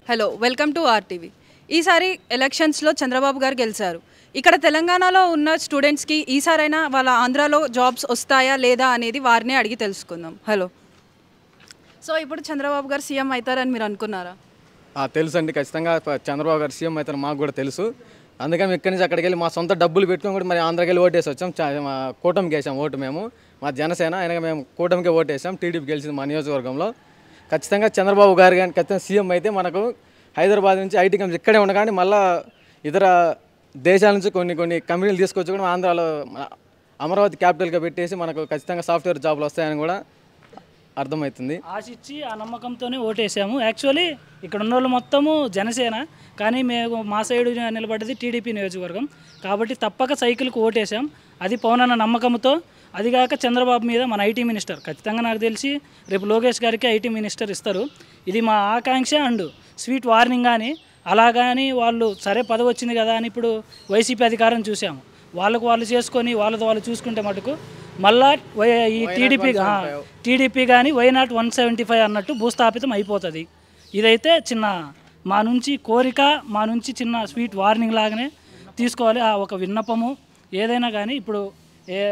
Hello welcome to RTV. ఈసారి ఎలక్షన్స్లో చంద్రబాబు గారు గెలిచారు. ఇక్కడ తెలంగాణలో ఉన్న స్టూడెంట్స్కి ఈసారైనా వాళ్ళ ఆంధ్రాలో జాబ్స్ వస్తాయా లేదా అనేది వారినే అడిగి తెలుసుకుందాం. హలో, సో ఇప్పుడు చంద్రబాబు గారు సీఎం అవుతారని మీరు అనుకున్నారా? తెలుసు అండి, ఖచ్చితంగా చంద్రబాబు గారు సీఎం అవుతారు మాకు కూడా తెలుసు. అందుకని ఇక్కడి నుంచి అక్కడికి వెళ్ళి మా సొంత డబ్బులు పెట్టుకొని కూడా మరి ఆంధ్రాకి వెళ్ళి ఓటేసి వచ్చాం. మా కూటమికి వేసాం ఓటు. మేము మా జనసేన అయినా మేము కూటమికి ఓటేసాం. టీడీపీ గెలిచింది మా నియోజకవర్గంలో. ఖచ్చితంగా చంద్రబాబు గారు కానీ ఖచ్చితంగా సీఎం అయితే మనకు హైదరాబాద్ నుంచి ఐటీ కంపెనీస్ ఇక్కడే ఉండగానే మళ్ళీ ఇతర దేశాల నుంచి కొన్ని కంపెనీలు తీసుకొచ్చి కూడా ఆంధ్రాలో అమరావతి క్యాపిటల్గా పెట్టేసి మనకు ఖచ్చితంగా సాఫ్ట్వేర్ జాబ్లు వస్తాయని కూడా అర్థమవుతుంది. ఆశించి ఆ నమ్మకంతోనే ఓటేసాము. యాక్చువల్లీ ఇక్కడ ఉన్న వాళ్ళు మొత్తము జనసేన, కానీ మేము మా సైడు నిలబడ్డది టీడీపీ నియోజకవర్గం కాబట్టి తప్పక సైకిల్కి ఓటేసాం. అది పవన్ అన్న నమ్మకంతో. అదిగాక చంద్రబాబు మీద మన ఐటీ మినిస్టర్ ఖచ్చితంగా నాకు తెలిసి రేపు లోకేష్ గారికి ఐటీ మినిస్టర్ ఇస్తారు. ఇది మా ఆకాంక్ష అండ్ స్వీట్ వార్నింగ్. కానీ అలా కానీ వాళ్ళు సరే పదవి వచ్చింది కదా అని ఇప్పుడు వైసీపీ అధికారం చూసాము. వాళ్ళకు వాళ్ళు చేసుకొని వాళ్ళతో వాళ్ళు చూసుకుంటే మటుకు మళ్ళా ఈ టీడీపీ కానీ వైనాట్ 175 అన్నట్టు భూస్థాపితం అయిపోతుంది. ఇదైతే చిన్న మా నుంచి కోరిక, మా నుంచి చిన్న స్వీట్ వార్నింగ్ లాగానే తీసుకోవాలి. ఒక విన్నపము ఏదైనా కానీ. ఇప్పుడు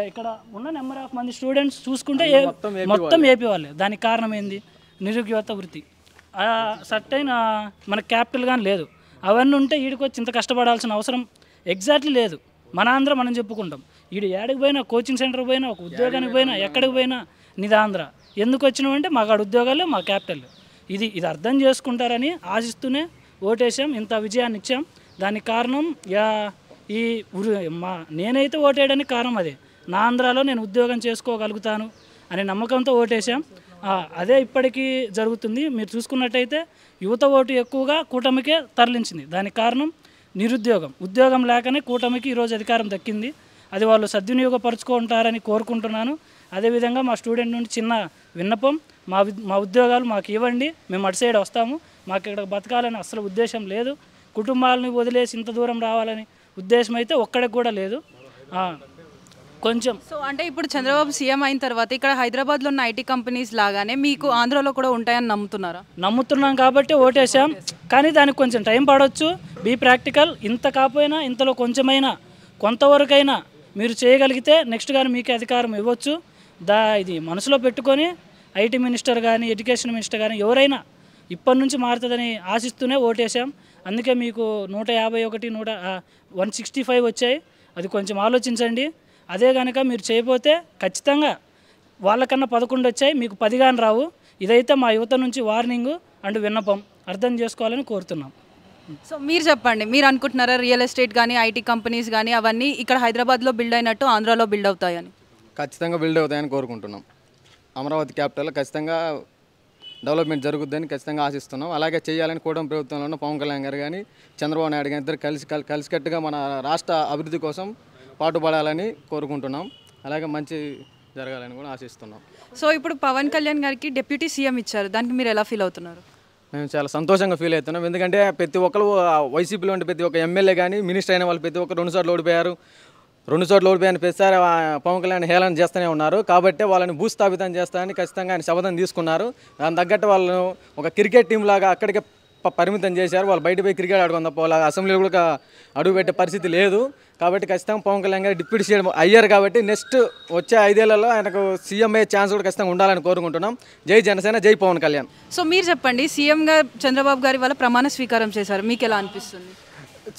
ఇక్కడ ఉన్న నెంబర్ ఆఫ్ మంది స్టూడెంట్స్ చూసుకుంటే మొత్తం ఏపీ వాళ్ళే. దానికి కారణం ఏంది? నిరుద్యోగ వృత్తి. సర్టైన్ మన క్యాపిటల్ కానీ లేదు. అవన్నీ ఉంటే వీడికి వచ్చి ఇంత కష్టపడాల్సిన అవసరం ఎగ్జాక్ట్లీ లేదు. మన ఆంధ్ర మనం చెప్పుకుంటాం. వీడు ఏడికి పోయినా, కోచింగ్ సెంటర్కి పోయినా, ఒక ఉద్యోగానికి పోయినా, ఎక్కడికి పోయినా నిది ఆంధ్ర. ఎందుకు వచ్చినామంటే మాకు ఆడ ఉద్యోగాలు, మా క్యాపిటల్. ఇది అర్థం చేసుకుంటారని ఆశిస్తూనే ఓటేసాం. ఇంత విజయాన్ని ఇచ్చాం. దానికి కారణం నేనైతే ఓటేయడానికి కారణం అదే. నా ఆంధ్రాలో నేను ఉద్యోగం చేసుకోగలుగుతాను అనే నమ్మకంతో ఓటేసాం. అదే ఇప్పటికీ జరుగుతుంది. మీరు చూసుకున్నట్టయితే యువత ఓటు ఎక్కువగా కూటమికే తరలించింది. దానికి కారణం నిరుద్యోగం. ఉద్యోగం లేకనే కూటమికి ఈరోజు అధికారం దక్కింది. అది వాళ్ళు సద్వినియోగపరుచుకుంటారని కోరుకుంటున్నాను. అదేవిధంగా మా స్టూడెంట్ నుండి చిన్న విన్నపం, మా ఉద్యోగాలు మాకు ఇవ్వండి, మేము అటు సైడ్ వస్తాము. మాకు ఇక్కడ బతకాలని అసలు ఉద్దేశం లేదు. కుటుంబాలని వదిలేసి ఇంత దూరం రావాలని ఉద్దేశం అయితే ఒక్కడికి కూడా లేదు. కొంచెం సో అంటే ఇప్పుడు చంద్రబాబు సీఎం అయిన తర్వాత ఇక్కడ హైదరాబాద్లో ఉన్న ఐటీ కంపెనీస్ లాగానే మీకు ఆంధ్రాలో కూడా ఉంటాయని నమ్ముతున్నారా? నమ్ముతున్నాం కాబట్టి ఓటేసాం. కానీ దానికి కొంచెం టైం పడవచ్చు. Be practical. ఇంత కాకపోయినా ఇంతలో కొంచెమైనా కొంతవరకైనా మీరు చేయగలిగితే నెక్స్ట్ కానీ మీకే అధికారం ఇవ్వచ్చు. ఇది మనసులో పెట్టుకొని ఐటీ మినిస్టర్ కానీ, ఎడ్యుకేషన్ మినిస్టర్ కానీ ఎవరైనా ఇప్పటి నుంచి మారుతుందని ఆశిస్తూనే ఓటేసాం. అందుకే మీకు 151, 165 వచ్చాయి. అది కొంచెం ఆలోచించండి. అదే కనుక మీరు చేయకపోతే ఖచ్చితంగా వాళ్ళకన్నా 11 వచ్చాయి, మీకు 10 కానీ రావు. ఇదైతే మా యువత నుంచి వార్నింగ్ అండ్ విన్నపం. అర్థం చేసుకోవాలని కోరుతున్నాం. సో మీరు చెప్పండి, మీరు అనుకుంటున్నారా రియల్ ఎస్టేట్ కానీ, ఐటీ కంపెనీస్ కానీ అవన్నీ ఇక్కడ హైదరాబాద్లో బిల్డ్ అయినట్టు ఆంధ్రాలో బిల్డ్ అవుతాయని? ఖచ్చితంగా బిల్డ్ అవుతాయని కోరుకుంటున్నాం. అమరావతి క్యాపిటల్ ఖచ్చితంగా డెవలప్మెంట్ జరుగుద్దని ఖచ్చితంగా ఆశిస్తున్నాం. అలాగే చేయాలని కూటమి ప్రభుత్వంలో ఉన్న పవన్ కళ్యాణ్ గారు కానీ, చంద్రబాబు నాయుడు గారు ఇద్దరు కలిసికట్టుగా మన రాష్ట్ర అభివృద్ధి కోసం పాటుపడాలని కోరుకుంటున్నాం. అలాగే మంచి జరగాలని కూడా ఆశిస్తున్నాం. సో ఇప్పుడు పవన్ కళ్యాణ్ గారికి డిప్యూటీ సీఎం ఇచ్చారు, దానికి మీరు ఎలా ఫీల్ అవుతున్నారు? మేము చాలా సంతోషంగా ఫీల్ అవుతున్నాం. ఎందుకంటే ప్రతి ఒక్కరు వైసీపీలో ఉంటే ప్రతి ఒక్క ఎమ్మెల్యే కానీ, మినిస్టర్ అయిన వాళ్ళు ప్రతి ఒక్కరు 2 సార్లు ఓడిపోయారు. 2 సార్లు ఓడిపోయిన ప్రతిసారి పవన్ కళ్యాణ్ హేళన చేస్తూనే ఉన్నారు. కాబట్టి వాళ్ళని భూస్థాపితం చేస్తారని ఖచ్చితంగా ఆయన శపథం తీసుకున్నారు. దాని తగ్గట్టు వాళ్ళను ఒక క్రికెట్ టీం లాగా అక్కడికే పరిమితం చేశారు. వాళ్ళు బయట పోయి క్రికెట్ ఆడుకుని తప్ప వాళ్ళ అసెంబ్లీలో కూడా అడుగుపెట్టే పరిస్థితి లేదు. కాబట్టి ఖచ్చితంగా పవన్ కళ్యాణ్ గారు డిప్యూటీ సీఎం అయ్యారు. కాబట్టి నెక్స్ట్ వచ్చే 5 ఏళ్లలో ఆయనకు సీఎం అయ్యే ఛాన్స్ కూడా ఖచ్చితంగా ఉండాలని కోరుకుంటున్నాం. జై జనసేన, జై పవన్ కళ్యాణ్. సో మీరు చెప్పండి, సీఎంగా చంద్రబాబు గారి వల్ల ప్రమాణ స్వీకారం చేశారు, మీకు ఎలా అనిపిస్తుంది?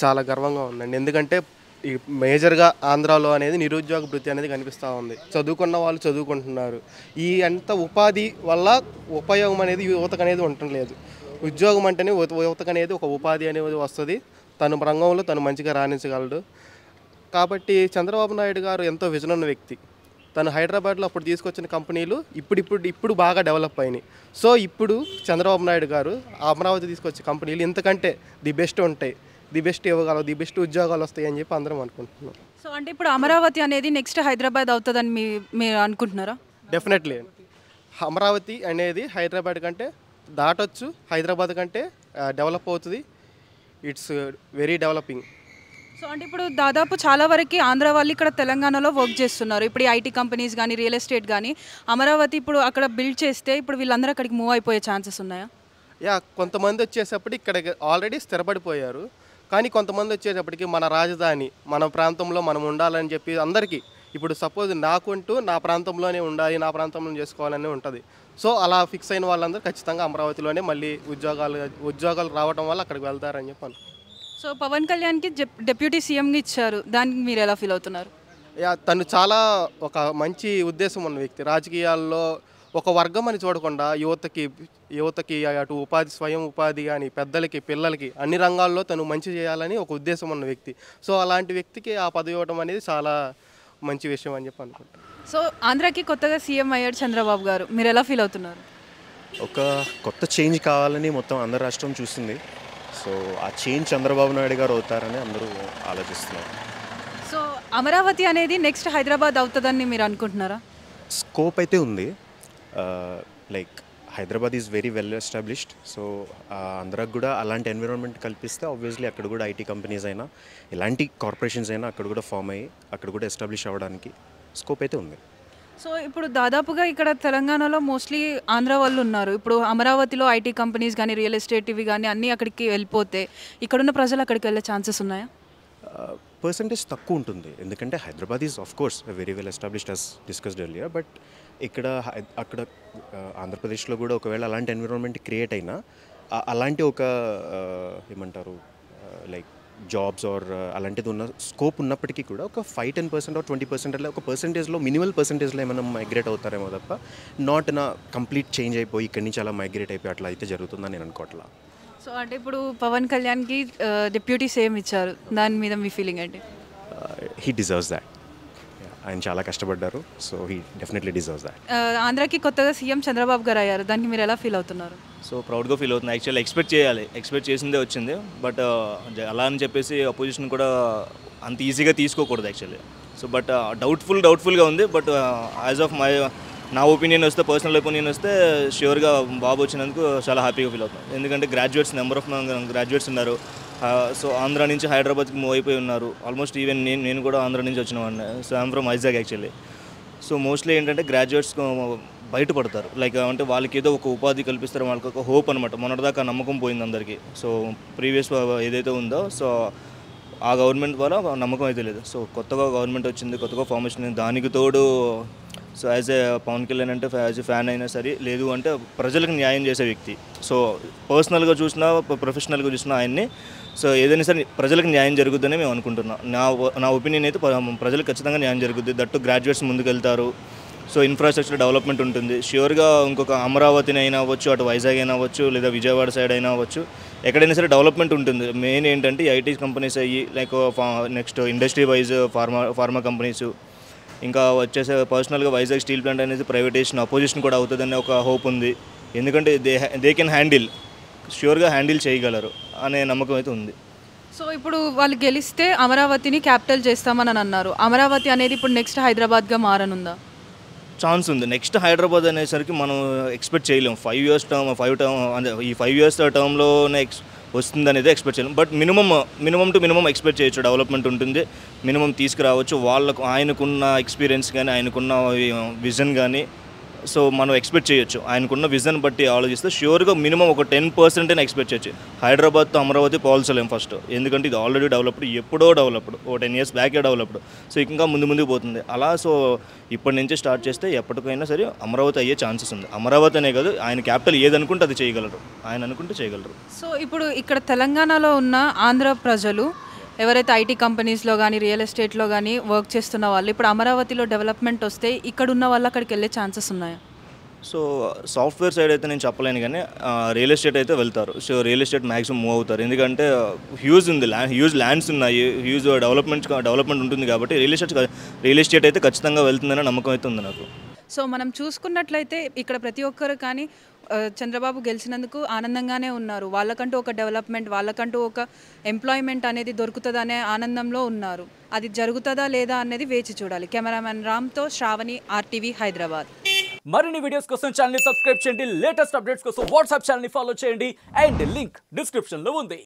చాలా గర్వంగా ఉందండి. ఎందుకంటే ఈ మేజర్గా ఆంధ్రాలో అనేది నిరుద్యోగ వృత్తి అనేది కనిపిస్తూ ఉంది. చదువుకున్న వాళ్ళు చదువుకుంటున్నారు. ఈ అంత ఉపాధి వల్ల ఉపయోగం అనేది యువతకు అనేది ఉండలేదు. ఉద్యోగం అంటేనే యువతకు అనేది ఒక ఉపాధి అనేది వస్తుంది. తను రంగంలో తను మంచిగా రాణించగలడు. కాబట్టి చంద్రబాబు నాయుడు గారు ఎంతో విజన్ ఉన్న వ్యక్తి. తను హైదరాబాద్లో అప్పుడు తీసుకొచ్చిన కంపెనీలు ఇప్పుడు బాగా డెవలప్ అయినాయి. సో ఇప్పుడు చంద్రబాబు నాయుడు గారు అమరావతి తీసుకొచ్చే కంపెనీలు ఇంతకంటే ది బెస్ట్ ఉంటాయి, ది బెస్ట్ ఇవ్వగలవు, ది బెస్ట్ ఉద్యోగాలు వస్తాయి అని చెప్పి అందరం అనుకుంటున్నాం. సో అంటే ఇప్పుడు అమరావతి అనేది నెక్స్ట్ హైదరాబాద్ అవుతుందని మీరు అనుకుంటున్నారా? డెఫినెట్లీ అమరావతి అనేది హైదరాబాద్ కంటే దాటొచ్చు, హైదరాబాద్ కంటే డెవలప్ అవుతుంది. It's very developing. సో అంటే ఇప్పుడు దాదాపు చాలా వరకు ఆంధ్ర వాళ్ళు ఇక్కడ తెలంగాణలో వర్క్ చేస్తున్నారు. ఇప్పుడు ఐటీ కంపెనీస్ కానీ, రియల్ ఎస్టేట్ కానీ, అమరావతి ఇప్పుడు అక్కడ బిల్డ్ చేస్తే ఇప్పుడు వీళ్ళందరూ అక్కడికి మూవ్ అయిపోయే ఛాన్సెస్ ఉన్నాయా? కొంతమంది వచ్చేసప్పటికి ఇక్కడ ఆల్రెడీ స్థిరపడిపోయారు. కానీ కొంతమంది వచ్చేటప్పటికి మన రాజధాని, మన ప్రాంతంలో మనం ఉండాలని చెప్పి అందరికీ ఇప్పుడు సపోజ్ నాకుంటూ నా ప్రాంతంలోనే ఉండాలి, నా ప్రాంతంలో చేసుకోవాలని ఉంటుంది. సో అలా ఫిక్స్ అయిన వాళ్ళందరూ ఖచ్చితంగా అమరావతిలోనే మళ్ళీ ఉద్యోగాలు రావడం వల్ల అక్కడికి వెళ్తారని చెప్పాను. సో పవన్ కళ్యాణ్కి డిప్యూటీ సీఎంగా ఇచ్చారు, దానికి మీరు ఎలా ఫీల్ అవుతున్నారు? తను చాలా ఒక మంచి ఉద్దేశం ఉన్న వ్యక్తి. రాజకీయాల్లో ఒక వర్గం అని చూడకుండా యువతకి అటు స్వయం ఉపాధి కానీ పెద్దలకి పిల్లలకి అన్ని రంగాల్లో తను మంచి చేయాలని ఒక ఉద్దేశం ఉన్న వ్యక్తి. సో అలాంటి వ్యక్తికి ఆ పదవి ఇవ్వడం అనేది చాలా మంచి విషయం అని చెప్పి అనుకుంటాను. సో ఆంధ్రాకి కొత్తగా సీఎం అయ్యాడు చంద్రబాబు గారు, మీరు ఎలా ఫీల్ అవుతున్నారు? ఒక కొత్త చేంజ్ కావాలని మొత్తం ఆంధ్ర రాష్ట్రం చూస్తుంది. సో ఆ చేంజ్ చంద్రబాబు నాయుడు గారు అవుతారని అందరూ ఆలోచిస్తున్నారు. సో అమరావతి అనేది నెక్స్ట్ హైదరాబాద్ అవుతుందని మీరు అనుకుంటున్నారా? స్కోప్ అయితే ఉంది. Like Hyderabad is very well established. So ఆంధ్రాకి కూడా అలాంటి ఎన్విరాన్మెంట్ కల్పిస్తే ఆబ్వియస్లీ అక్కడ కూడా ఐటీ కంపెనీస్ అయినా ఎలాంటి కార్పొరేషన్స్ అయినా అక్కడ కూడా ఫామ్ అయ్యి అక్కడ కూడా ఎస్టాబ్లిష్ అవ్వడానికి స్కోప్ అయితే ఉంది. సో ఇప్పుడు దాదాపుగా ఇక్కడ తెలంగాణలో మోస్ట్లీ ఆంధ్ర వాళ్ళు ఉన్నారు. ఇప్పుడు అమరావతిలో ఐటీ కంపెనీస్ కానీ రియల్ ఎస్టేట్ ఇవి కానీ అన్నీ అక్కడికి వెళ్ళిపోతే ఇక్కడున్న ప్రజలు అక్కడికి వెళ్ళే ఛాన్సెస్ ఉన్నాయా? పర్సంటేజ్ తక్కువ ఉంటుంది, ఎందుకంటే Hyderabad is of course very well established as discussed earlier. But అక్కడ ఆంధ్రప్రదేశ్లో కూడా ఒకవేళ అలాంటి ఎన్విరాన్మెంట్ క్రియేట్ అయినా అలాంటి ఒక ఏమంటారు లైక్ జాబ్స్ ఆర్ అలాంటిది ఉన్న స్కోప్ ఉన్నప్పటికీ కూడా ఒక 5-10% ఆర్ 20% అలా ఒక పర్సంటేజ్లో మినిమల్ పర్సంటేజ్లో ఏమైనా మైగ్రేట్ అవుతారేమో తప్ప నాట్ నా కంప్లీట్ చేంజ్ అయిపోయి ఇక్కడి నుంచి అలా మైగ్రేట్ అయిపోయి అట్లా అయితే జరుగుతుందని నేను అనుకోవట్లా. సో అంటే ఇప్పుడు పవన్ కళ్యాణ్కి డిప్యూటీ సీఎం ఇచ్చారు, దాని మీద మీ ఫీలింగ్ ఏంటి? He deserves that. ఆయన చాలా కష్టపడ్డారు, so he definitely deserves that. ఆంధ్రాకి కొత్తగా సీఎం చంద్రబాబు గారు అయ్యారు, దానికి మీరు ఎలా ఫీల్ అవుతున్నారు? సో ప్రౌడ్గా ఫీల్ అవుతుంది. యాక్చువల్లీ ఎక్స్పెక్ట్ చేసిందే వచ్చింది. బట్ అలా అని చెప్పేసి అపోజిషన్ కూడా అంత ఈజీగా తీసుకోకూడదు యాక్చువల్లీ. సో బట్ డౌట్ఫుల్గా ఉంది. బట్ యాజ్ ఆఫ్ నా ఒపీనియన్ వస్తే, పర్సనల్ ఒపీనియన్ వస్తే ష్యూర్గా బాబు వచ్చినందుకు చాలా హ్యాపీగా ఫీల్ అవుతాం. ఎందుకంటే నెంబర్ ఆఫ్ గ్రాడ్యుయేట్స్ ఉన్నారు. సో ఆంధ్ర నుంచి హైదరాబాద్కి మూవ్ అయిపోయి ఉన్నారు. ఆల్మోస్ట్ ఈవెన్ నేను కూడా ఆంధ్ర నుంచి వచ్చిన వాడిని. So I'm from Vizag actually. So mostly ఏంటంటే గ్రాడ్యుయేట్స్ బయటపడతారు. లైక్ అంటే వాళ్ళకి ఏదో ఒక ఉపాధి కల్పిస్తారు, వాళ్ళకి ఒక హోప్ అనమాట. మొన్నటిదాకా నమ్మకం పోయింది అందరికీ. సో ప్రీవియస్ ఏదైతే ఉందో సో ఆ గవర్నమెంట్ ద్వారా నమ్మకం అయితే లేదు. సో కొత్తగా గవర్నమెంట్ వచ్చింది, కొత్తగా ఫార్మేషన్ అయింది. దానికి తోడు so as a Pawan Kalyan అంటే యాజ్ ఏ ఫ్యాన్ అయినా సరే, లేదు అంటే ప్రజలకు న్యాయం చేసే వ్యక్తి. సో పర్సనల్గా చూసినా ప్రొఫెషనల్గా చూసినా ఆయన్ని సో ఏదైనా సరే ప్రజలకు న్యాయం జరుగుతుందని మేము అనుకుంటున్నాం. నా ఒపీనియన్ అయితే ప్రజలకు ఖచ్చితంగా న్యాయం జరుగుద్ది. దట్టు గ్రాడ్యుయేట్స్ ముందుకు వెళ్తారు. సో ఇన్ఫ్రాస్ట్రక్చర్ డెవలప్మెంట్ ఉంటుంది. ష్యూర్గా ఇంకొక అమరావతిని అయినా అవ్వచ్చు, అటు వైజాగ్ అయినా అవ్వచ్చు, లేదా విజయవాడ సైడ్ అయినా అవ్వచ్చు, ఎక్కడైనా సరే డెవలప్మెంట్ ఉంటుంది. మెయిన్ ఏంటంటే ఐటీ కంపెనీస్ అయ్యి like next industry wise pharma companies, ఇంకా వచ్చేసే పర్సనల్గా వైజాగ్ స్టీల్ ప్లాంట్ అనేది ప్రైవేటైజేషన్ అపోజిషన్ కూడా అవుతుందనే ఒక హోప్ ఉంది. ఎందుకంటే దే కెన్ హ్యాండిల్, ష్యూర్గా హ్యాండిల్ చేయగలరు అనే నమ్మకం అయితే ఉంది. సో ఇప్పుడు వాళ్ళు గెలిస్తే అమరావతిని క్యాపిటల్ చేస్తామని అన్నారు. అమరావతి అనేది ఇప్పుడు నెక్స్ట్ హైదరాబాద్గా మారనుందా? ఛాన్స్ ఉంది. నెక్స్ట్ హైదరాబాద్ అనేసరికి మనం ఎక్స్పెక్ట్ చేయలేము. 5 years టర్మ్ అంటే ఈ 5 years టర్మ్లోనే వస్తుంది అనేది ఎక్స్పెక్ట్ చేయలేము. But minimum to minimum expect చేయొచ్చు. డెవలప్మెంట్ ఉంటుంది, మినిమం తీసుకురావచ్చు. ఆయనకున్న ఎక్స్పీరియన్స్ కానీ, ఆయనకున్న విజన్ కానీ సో మనం ఎక్స్పెక్ట్ చేయొచ్చు. ఆయనకున్న విజన్ బట్టి ఆలోచిస్తే ష్యూర్గా మినిమం ఒక 10% ఎక్స్పెక్ట్ చేయొచ్చు. హైదరాబాద్తో అమరావతి పోల్చలేం ఫస్ట్, ఎందుకంటే ఇది ఆల్రెడీ డెవలప్డ్, ఎప్పుడో డెవలప్డ్, ఓ 10 years బ్యాకే డెవలప్డ్. సో ఇంకా ముందుకు పోతుంది అలా. సో ఇప్పటి నుంచి స్టార్ట్ చేస్తే ఎప్పటికైనా సరే అమరావతి అయ్యే ఛాన్సెస్ ఉంది. అమరావతి అనే కాదు, ఆయన క్యాపిటల్ ఏదనుకుంటే అది చేయగలరు, ఆయన అనుకుంటే చేయగలరు. సో ఇప్పుడు ఇక్కడ తెలంగాణలో ఉన్న ఆంధ్ర ప్రజలు ఎవరైతే ఐటీ కంపెనీస్లో కానీ రియల్ ఎస్టేట్లో కానీ వర్క్ చేస్తున్న వాళ్ళు ఇప్పుడు అమరావతిలో డెవలప్మెంట్ వస్తే ఇక్కడ ఉన్న వాళ్ళు అక్కడికి వెళ్ళే ఛాన్సెస్ ఉన్నాయా? సో సాఫ్ట్వేర్ సైడ్ అయితే నేను చెప్పలేను, కానీ రియల్ ఎస్టేట్ అయితే వెళ్తారు. So real estate maximum move అవుతారు, ఎందుకంటే హ్యూజ్ ల్యాండ్స్ ఉన్నాయి, హ్యూజ్ డెవలప్మెంట్ ఉంటుంది కాబట్టి రియల్ ఎస్టేట్ అయితే ఖచ్చితంగా వెళ్తుందనే నమ్మకం అయితే ఉంది నాకు. సో మనం చూసుకున్నట్లయితే ఇక్కడ ప్రతి ఒక్కరు కానీ చంద్రబాబు గెలిచినందుకు ఆనందంగానే ఉన్నారు. వాళ్ళకంటూ ఒక డెవలప్మెంట్, వాళ్ళకంటూ ఒక ఎంప్లాయ్మెంట్ అనేది దొరుకుతుందనే ఆనందంలో ఉన్నారు. అది జరుగుతుందా లేదా అనేది వేచి చూడాలి. కెమెరామెన్ రామ్తో శ్రావణి, RTV హైదరాబాద్. మరిన్ని వీడియోస్ కోసం ఛానల్ ని సబ్స్క్రైబ్ చేయండి. లేటెస్ట్ అప్డేట్స్ కోసం వాట్సాప్ ఛానల్ ని ఫాలో చేయండి. అండ్ లింక్ డిస్క్రిప్షన్ లో ఉంది.